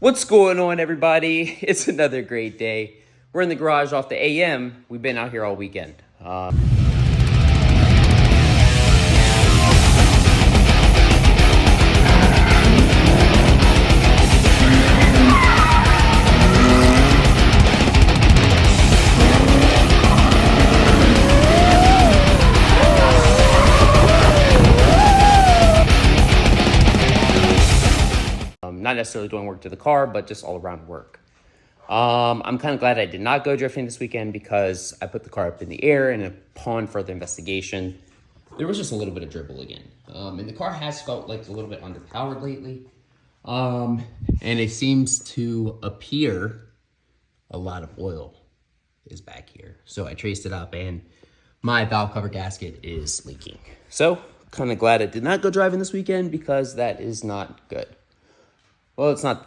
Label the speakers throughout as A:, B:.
A: What's going on, everybody? It's another great day. We're in the garage off the AM. We've been out here all weekend. Not necessarily doing work to the car, but just all around work. I'm kind of glad I did not go drifting this weekend because I put the car up in the air, and upon further investigation, there was just a little bit of dribble again. And the car has felt like a little bit underpowered lately. And it seems to appear a lot of oil is back here. So I traced it up, and my valve cover gasket is leaking. So kind of glad I did not go driving this weekend because that is not good. Well, it's not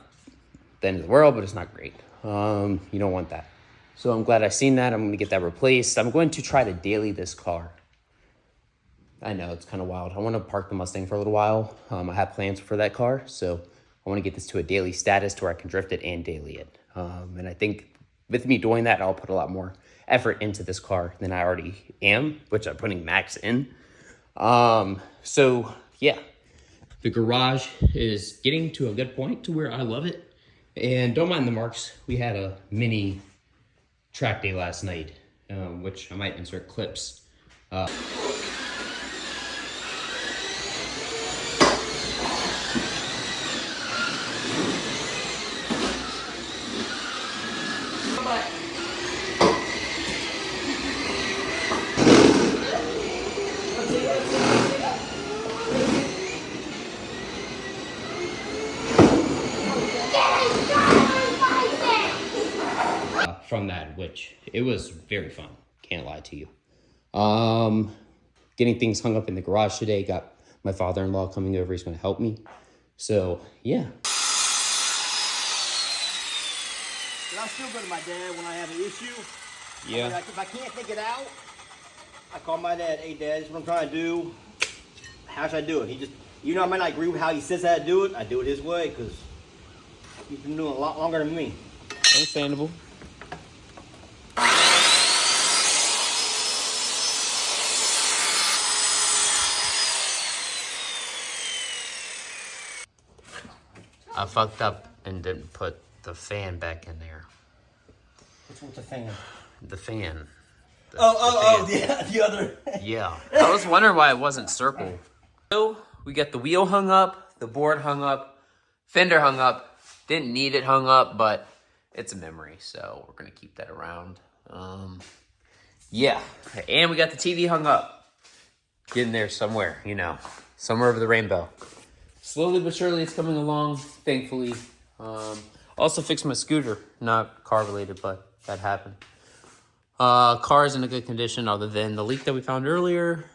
A: the end of the world, but it's not great. You don't want that. So I'm glad I seen that. I'm going to get that replaced. I'm going to try to daily this car. I know, it's kind of wild. I want to park the Mustang for a little while. I have plans for that car. So I want to get this to a daily status to where I can drift it and daily it. And I think with me doing that, I'll put a lot more effort into this car than I already am, which I'm putting max in. So yeah. The garage is getting to a good point to where I love it. And don't mind the marks. We had a mini track day last night, which I might insert clips. From that, which it was very fun, can't lie to you. Getting things hung up in the garage today. Got my father-in-law coming over. He's going to help me. So yeah.
B: But I still go to my dad when I have an issue.
A: Yeah.
B: Like, if I can't think it out, I call my dad. Hey, Dad, this is what I'm trying to do. How should I do it? He just, I might not agree with how he says how to do it. I do it his way because he's been doing it a lot longer than me.
A: Understandable. I fucked up and didn't put the fan back in there.
B: Which one's the fan?
A: The fan.
B: Yeah, the other.
A: Yeah. I was wondering why it wasn't circle. So we got the wheel hung up, the board hung up, fender hung up. Didn't need it hung up, but it's a memory, so we're gonna keep that around. Yeah. And we got the TV hung up. Getting there somewhere, somewhere over the rainbow. Slowly but surely it's coming along, thankfully. Also fixed my scooter, not car related, but that happened. Car is in a good condition other than the leak that we found earlier.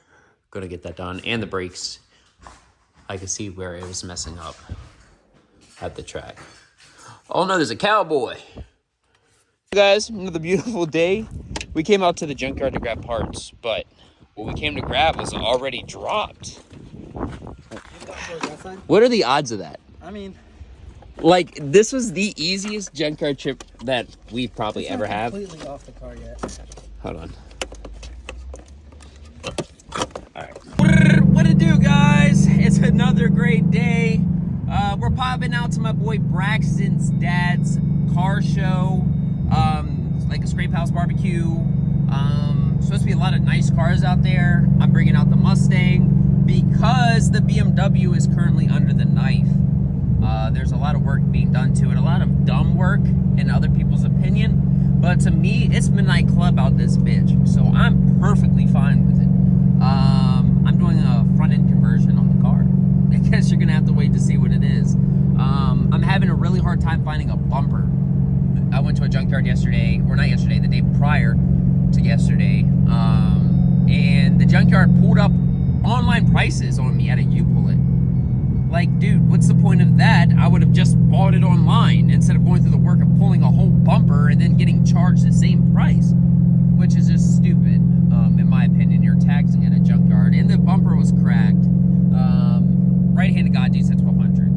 A: Gonna get that done. And the brakes. I can see where it was messing up at the track. Oh no, there's a cowboy. Hey guys, another beautiful day. We came out to the junkyard to grab parts, but what we came to grab was already dropped. What are the odds of that?
B: I mean,
A: like, this was the easiest junkyard trip that we've probably ever had.
B: Completely off the car yet.
A: Hold on. All right. What it do, guys? It's another great day. We're popping out to my boy Braxton's dad's car show. Like a scrape house barbecue. Supposed to be a lot of nice cars out there. I'm bringing out the Mustang because the BMW is currently under the knife. There's a lot of work being done to it, a lot of dumb work in other people's opinion, but to me, it's midnight club out this bitch, so I'm perfectly fine with it. I'm doing a front-end conversion on the car. I guess you're gonna have to wait to see what it is. I'm having a really hard time finding a bumper. I went to a junkyard yesterday, or not yesterday, the day prior to yesterday, and the junkyard pulled up online prices on me at a U-Pull-It. Like, dude, what's the point of that? I would have just bought it online instead of going through the work of pulling a whole bumper and then getting charged the same price, which is just stupid, in my opinion. You're taxing at a junkyard, and the bumper was cracked. Right hand of God, dude said 1,200.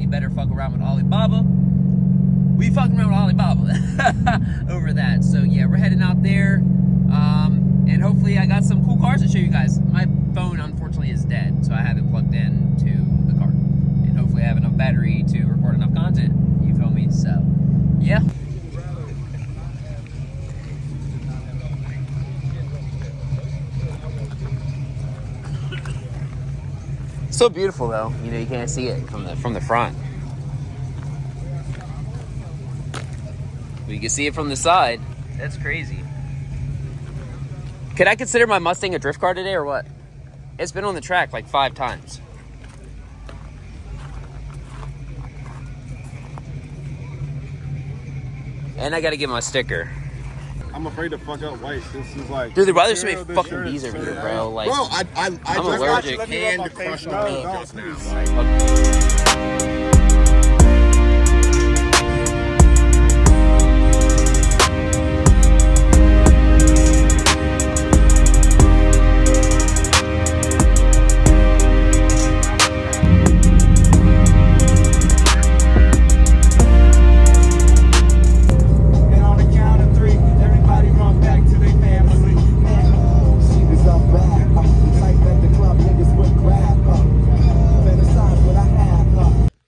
A: you better fuck around with Alibaba. We fucking around with Alibaba over that. So yeah, we're heading out there, and hopefully I got some cool cars to show you guys. My phone unfortunately is dead, so I have it plugged in to the car, and hopefully I have enough battery to record enough content. You feel me? So yeah. So beautiful though, you know, you can't see it from the front. But you can see it from the side. That's crazy. Could I consider my Mustang a drift car today or what? It's been on the track like 5 times. And I gotta get my sticker.
C: I'm afraid to fuck up white. This is like,
A: dude, the weather's so many fucking bees over here, bro. Like,
C: bro, I'm
A: allergic.
C: And crushed my meat just now.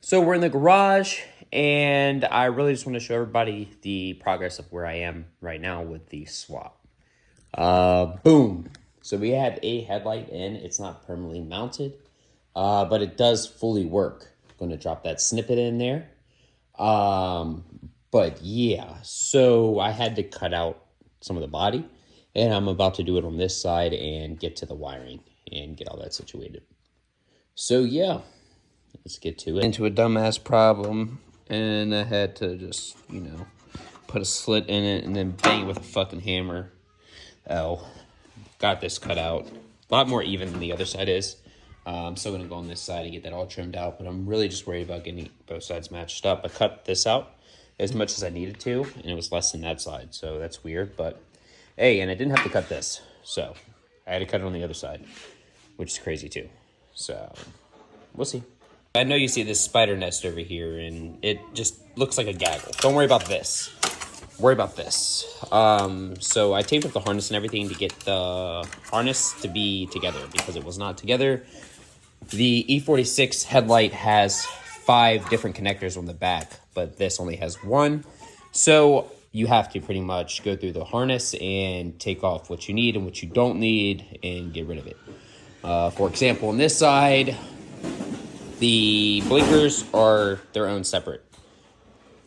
A: So we're in the garage, and I really just want to show everybody the progress of where I am right now with the swap. Boom. So we had a headlight in. It's not permanently mounted, but it does fully work. I'm going to drop that snippet in there. But yeah, so I had to cut out some of the body, and I'm about to do it on this side and get to the wiring and get all that situated. So yeah. Let's get to it. Into a dumbass problem, and I had to just, you know, put a slit in it and then bang it with a fucking hammer. Oh, got this cut out. A lot more even than the other side is. I'm still going to go on this side and get that all trimmed out, but I'm really just worried about getting both sides matched up. I cut this out as much as I needed to, and it was less than that side, so that's weird. But, hey, and I didn't have to cut this, so I had to cut it on the other side, which is crazy too. So, we'll see. I know you see this spider nest over here, and it just looks like a gaggle. Don't worry about this. Worry about this. So I taped up the harness and everything to get the harness to be together because it was not together. The E46 headlight has 5 different connectors on the back, but this only has 1. So you have to pretty much go through the harness and take off what you need and what you don't need and get rid of it. For example, on this side, the blinkers are their own separate,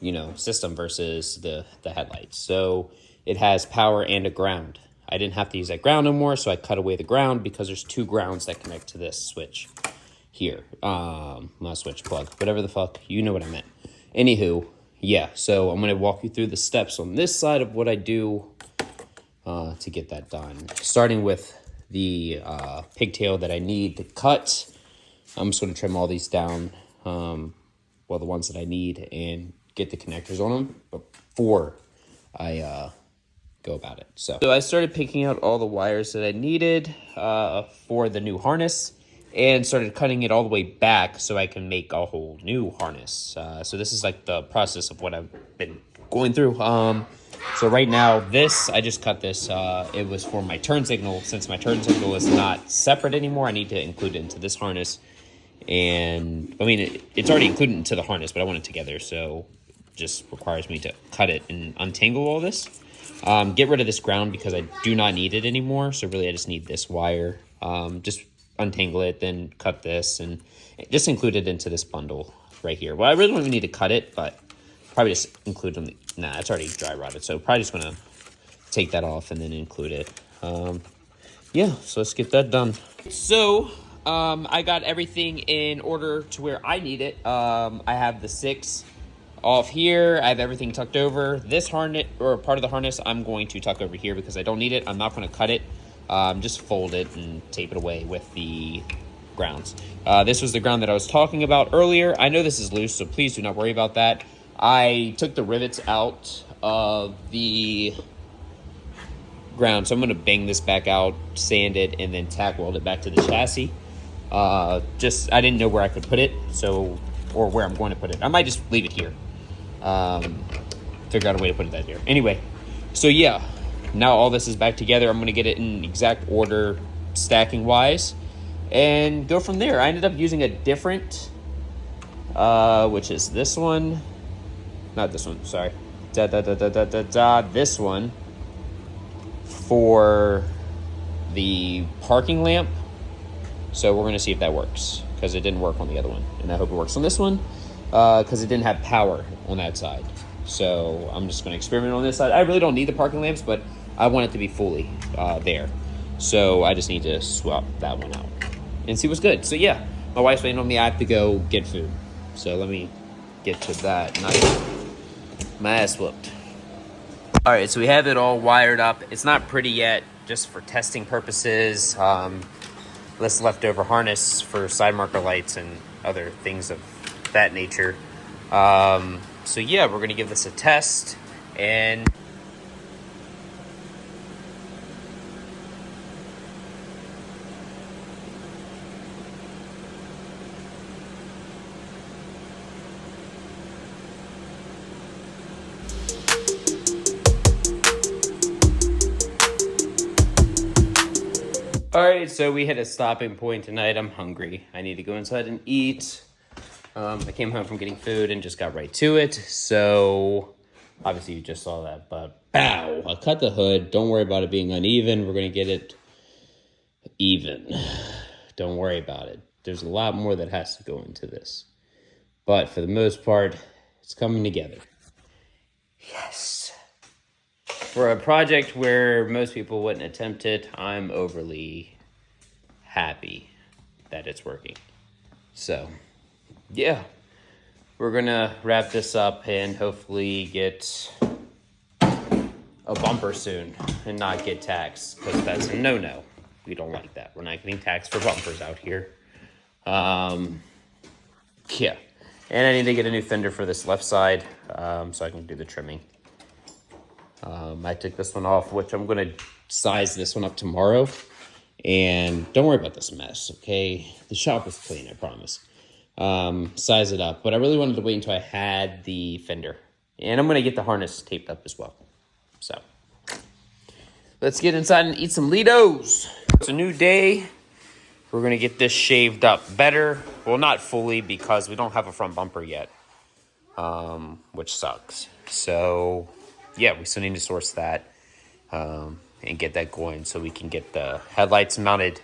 A: you know, system versus the headlights. So it has power and a ground. I didn't have to use that ground no more, so I cut away the ground because there's 2 grounds that connect to this switch here. Not switch, plug, whatever the fuck, you know what I meant. Anywho, yeah, so I'm going to walk you through the steps on this side of what I do to get that done. Starting with the pigtail that I need to cut. I'm just going to trim all these down, well, the ones that I need, and get the connectors on them before I go about it. So I started picking out all the wires that I needed for the new harness and started cutting it all the way back so I can make a whole new harness. So this is like the process of what I've been going through. So right now, I just cut this. It was for my turn signal. Since my turn signal is not separate anymore, I need to include it into this harness. And I mean, it's already included into the harness, but I want it together, so it just requires me to cut it and untangle all this. Get rid of this ground because I do not need it anymore. So really, I just need this wire. Just untangle it, then cut this, and just include it into this bundle right here. Well, I really don't even need to cut it, but probably just include them. Nah, it's already dry rotted, so probably just gonna take that off and then include it. Yeah, so let's get that done. So I got everything in order to where I need it. I have the 6 off here. I have everything tucked over. This harness, or part of the harness, I'm going to tuck over here because I don't need it. I'm not going to cut it. Just fold it and tape it away with the grounds. This was the ground that I was talking about earlier. I know this is loose, so please do not worry about that. I took the rivets out of the ground, so I'm going to bang this back out, sand it, and then tack weld it back to the chassis. I didn't know where I could put it, so or where I'm going to put it. I might just leave it here. Figure out a way to put it there. Anyway, so yeah, now all this is back together. I'm going to get it in exact order, stacking wise, and go from there. I ended up using a different, which is this one. Not this one, sorry. This one for the parking lamp. So we're going to see if that works, because it didn't work on the other one. And I hope it works on this one, because it didn't have power on that side. So I'm just going to experiment on this side. I really don't need the parking lamps, but I want it to be fully there. So I just need to swap that one out and see what's good. So yeah, my wife's waiting on me. I have to go get food. So let me get to that. My ass whooped. All right, so we have it all wired up. It's not pretty yet, just for testing purposes. This leftover harness for side marker lights and other things of that nature. So yeah, we're gonna give this a test, and all right, so we hit a stopping point tonight. I'm hungry. I need to go inside and eat. I came home from getting food and just got right to it. So obviously you just saw that, but bow, I cut the hood. Don't worry about it being uneven. We're going to get it even. Don't worry about it. There's a lot more that has to go into this, but for the most part, it's coming together. Yes. For a project where most people wouldn't attempt it, I'm overly happy that it's working. So, yeah, we're gonna wrap this up and hopefully get a bumper soon and not get taxed, because that's a no-no. We don't like that. We're not getting taxed for bumpers out here. Yeah, and I need to get a new fender for this left side, so I can do the trimming. I took this one off, which I'm going to size this one up tomorrow. And don't worry about this mess, okay? The shop is clean, I promise. Size it up. But I really wanted to wait until I had the fender. And I'm going to get the harness taped up as well. So, let's get inside and eat some Litos. It's a new day. We're going to get this shaved up better. Well, not fully, because we don't have a front bumper yet, which sucks. So, yeah, we still need to source that and get that going so we can get the headlights mounted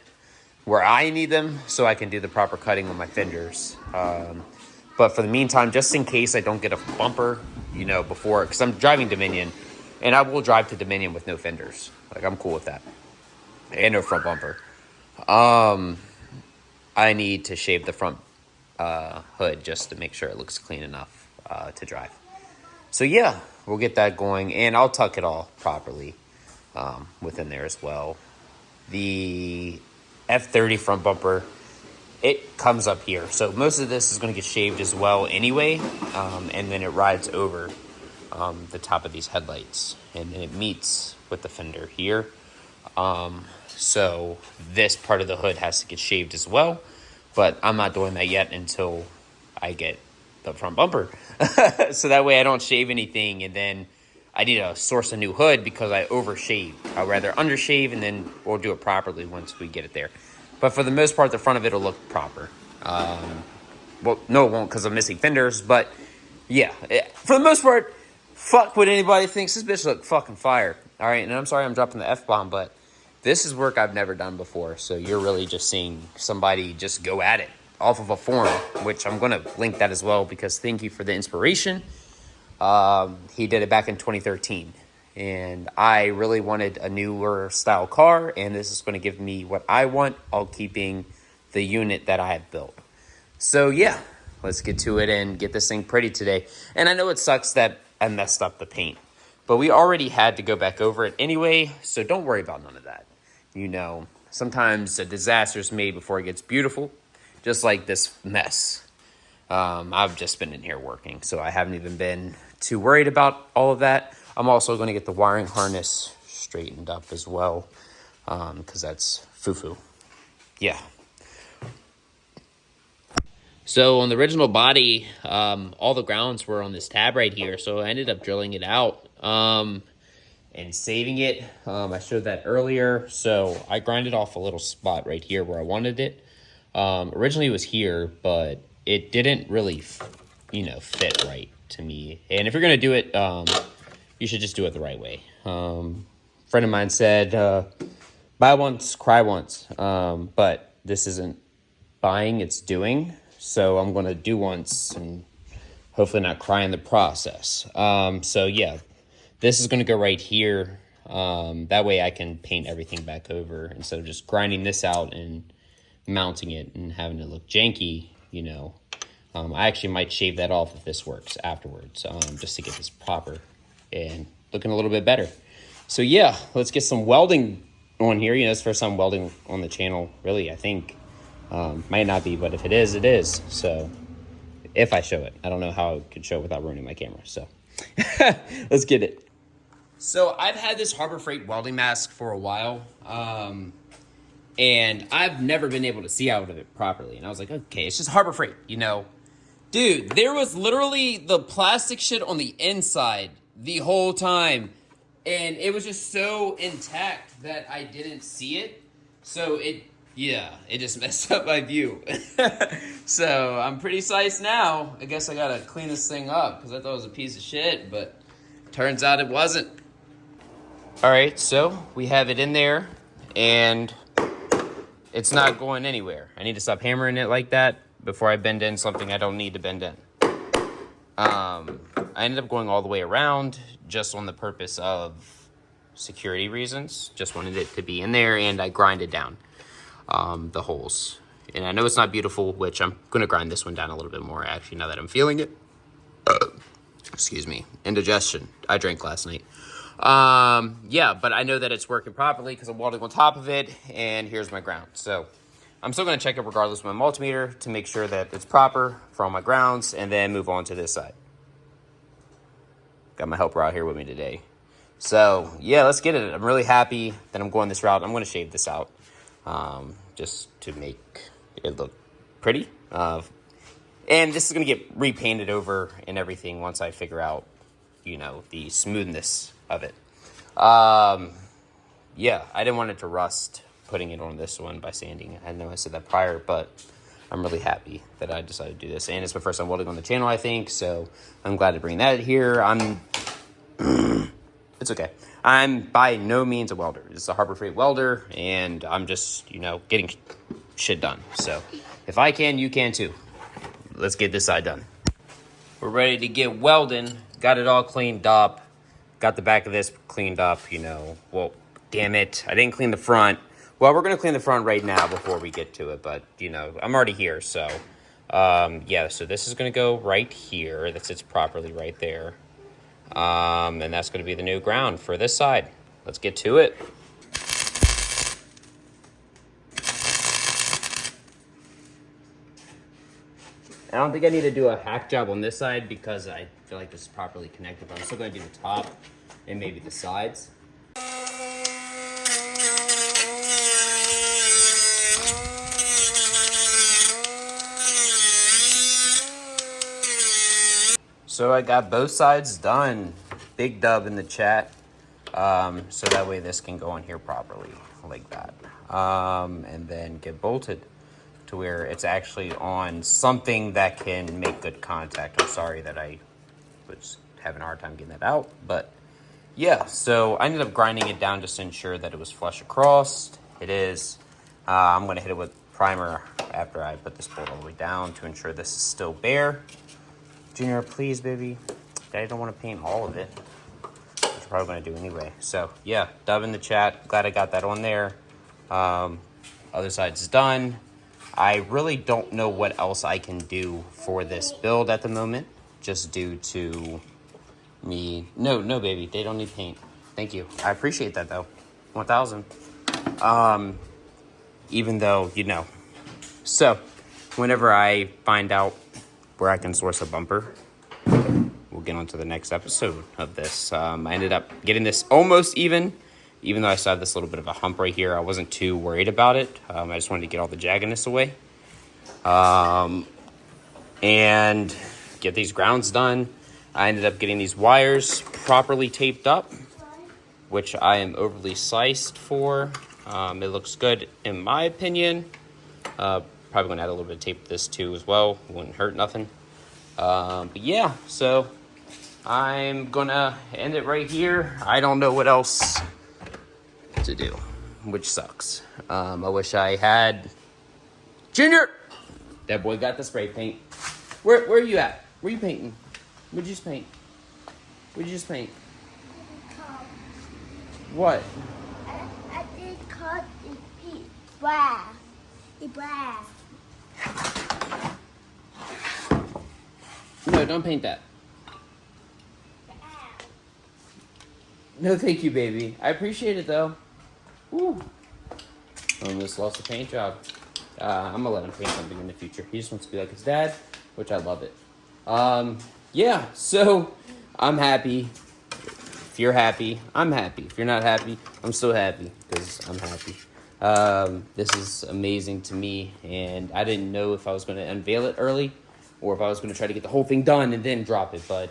A: where I need them so I can do the proper cutting on my fenders. But for the meantime, just in case I don't get a bumper, you know, before, because I'm driving Dominion, and I will drive to Dominion with no fenders. Like, I'm cool with that. And no front bumper. I need to shave the front hood just to make sure it looks clean enough to drive. So yeah, we'll get that going, and I'll tuck it all properly within there as well. The F30 front bumper, it comes up here. So most of this is going to get shaved as well anyway, and then it rides over the top of these headlights, and then it meets with the fender here. So this part of the hood has to get shaved as well, but I'm not doing that yet until I get the front bumper. So that way I don't shave anything and then I need to source a new hood because I overshaved. I'd rather undershave and then we'll do it properly once we get it there. But for the most part, the front of it will look proper. Well, no, it won't because I'm missing fenders, but yeah, for the most part, fuck what anybody thinks. This bitch look fucking fire. All right, and I'm sorry I'm dropping the F-bomb, but this is work I've never done before. So you're really just seeing somebody just go at it off of a forum, which I'm going to link that as well because thank you for the inspiration. He did it back in 2013. And I really wanted a newer style car, and this is going to give me what I want, all keeping the unit that I have built. So yeah, let's get to it and get this thing pretty today. And I know it sucks that I messed up the paint, but we already had to go back over it anyway, so don't worry about none of that. You know, sometimes a disaster is made before it gets beautiful, just like this mess. I've just been in here working, so I haven't even been too worried about all of that. I'm also going to get the wiring harness straightened up as well, because that's foo-foo. Yeah. So on the original body, all the grounds were on this tab right here. So I ended up drilling it out and saving it. I showed that earlier. So I grinded off a little spot right here where I wanted it. Originally it was here, but it didn't really, fit right to me. And if you're going to do it, you should just do it the right way. A friend of mine said, buy once, cry once. But this isn't buying, it's doing. So I'm going to do once and hopefully not cry in the process. So yeah, this is going to go right here. That way I can paint everything back over instead of just grinding this out and mounting it and having it look janky, I actually might shave that off if this works afterwards, just to get this proper and looking a little bit better. So yeah, let's get some welding on here. It's the first time welding on the channel, really, I think. Might not be, but if it is, it is. So if I show it, I don't know how I could show it without ruining my camera. So let's get it. So I've had this Harbor Freight welding mask for a while. And I've never been able to see out of it properly. And I was like, okay, it's just Harbor Freight, Dude, there was literally the plastic shit on the inside the whole time. And it was just so intact that I didn't see it. So it just messed up my view. So I'm pretty sized now. I guess I gotta clean this thing up because I thought it was a piece of shit, but turns out it wasn't. All right, so we have it in there and it's not going anywhere. I need to stop hammering it like that before I bend in something I don't need to bend in. I ended up going all the way around just on the purpose of security reasons. Just wanted it to be in there, and I grinded down the holes. And I know it's not beautiful, which I'm going to grind this one down a little bit more, actually, now that I'm feeling it. Excuse me. Indigestion. I drank last night. Yeah, but I know that it's working properly because I'm welding on top of it, and here's my ground. So I'm still going to check it regardless with my multimeter to make sure that it's proper for all my grounds, and then move on to this side. Got my helper out here with me today. So yeah, let's get it. I'm really happy that I'm going this route. I'm going to shave this out just to make it look pretty. And this is going to get repainted over and everything once I figure out, the smoothness of it. Yeah, I didn't want it to rust putting it on this one by sanding. I know I said that prior, but I'm really happy that I decided to do this. And it's my first time welding on the channel, I think, so I'm glad to bring that here. It's okay. I'm by no means a welder. It's a Harbor Freight welder, and I'm just, getting shit done. So if I can, you can too. Let's get this side done. We're ready to get welding. Got it all cleaned up. Got the back of this cleaned up, Well, damn it. I didn't clean the front. Well, we're going to clean the front right now before we get to it, but, I'm already here, so. Yeah, so this is going to go right here. That sits properly right there. And that's going to be the new ground for this side. Let's get to it. I don't think I need to do a hack job on this side because I feel like this is properly connected, but I'm still going to do the top and maybe the sides. So I got both sides done. Big dub in the chat. So that way this can go on here properly like that. And then get bolted to where it's actually on something that can make good contact. I'm sorry that I was having a hard time getting that out, but yeah, so I ended up grinding it down just to ensure that it was flush across. It is. I'm going to hit it with primer after I put this bolt all the way down to ensure this is still bare. Junior, please, baby. I don't want to paint all of it, which I'm probably going to do anyway. So yeah, dub in the chat. Glad I got that on there. Other side's done. I really don't know what else I can do for this build at the moment, just due to me. No, baby, they don't need paint. Thank you. I appreciate that though. 1,000. Even though, So, whenever I find out where I can source a bumper, we'll get on to the next episode of this. I ended up getting this almost even though I still have this little bit of a hump right here. I wasn't too worried about it. I just wanted to get all the jaggedness away. and get these grounds done. I ended up getting these wires properly taped up, which I am overly sized for. It looks good in my opinion. Probably gonna add a little bit of tape to this too as well. Wouldn't hurt nothing. But yeah, so I'm gonna end it right here. I don't know what else to do, which sucks. I wish I had Junior. That boy got the spray paint. Where are you at? Where you painting? What'd you just paint? What'd you just paint? What?
D: I did cut the piece brass. The brass.
A: No, don't paint that. No, thank you, baby. I appreciate it, though. Woo. Almost lost the paint job. I'm gonna let him paint something in the future. He just wants to be like his dad, which I love it. Yeah, so I'm happy. If you're happy, I'm happy. If you're not happy, I'm still happy because I'm happy. This is amazing to me, and I didn't know if I was going to unveil it early or if I was going to try to get the whole thing done and then drop it, but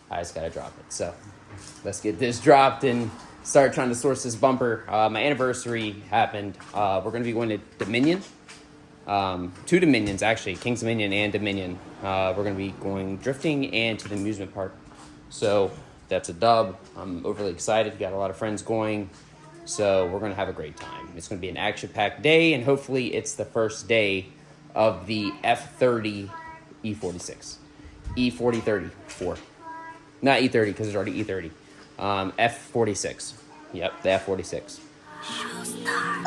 A: I just got to drop it. So let's get this dropped and start trying to source this bumper. My anniversary happened. We're going to be going to Dominion. 2 Dominions, actually, King's Dominion and Dominion. We're going to be going drifting and to the amusement park. So that's a dub. I'm overly excited. Got a lot of friends going. So we're going to have a great time. It's going to be an action-packed day, and hopefully it's the first day of the F30 e46. E4034. Not E30 because it's already E30. F46. Yep, the F46.
D: Showstar.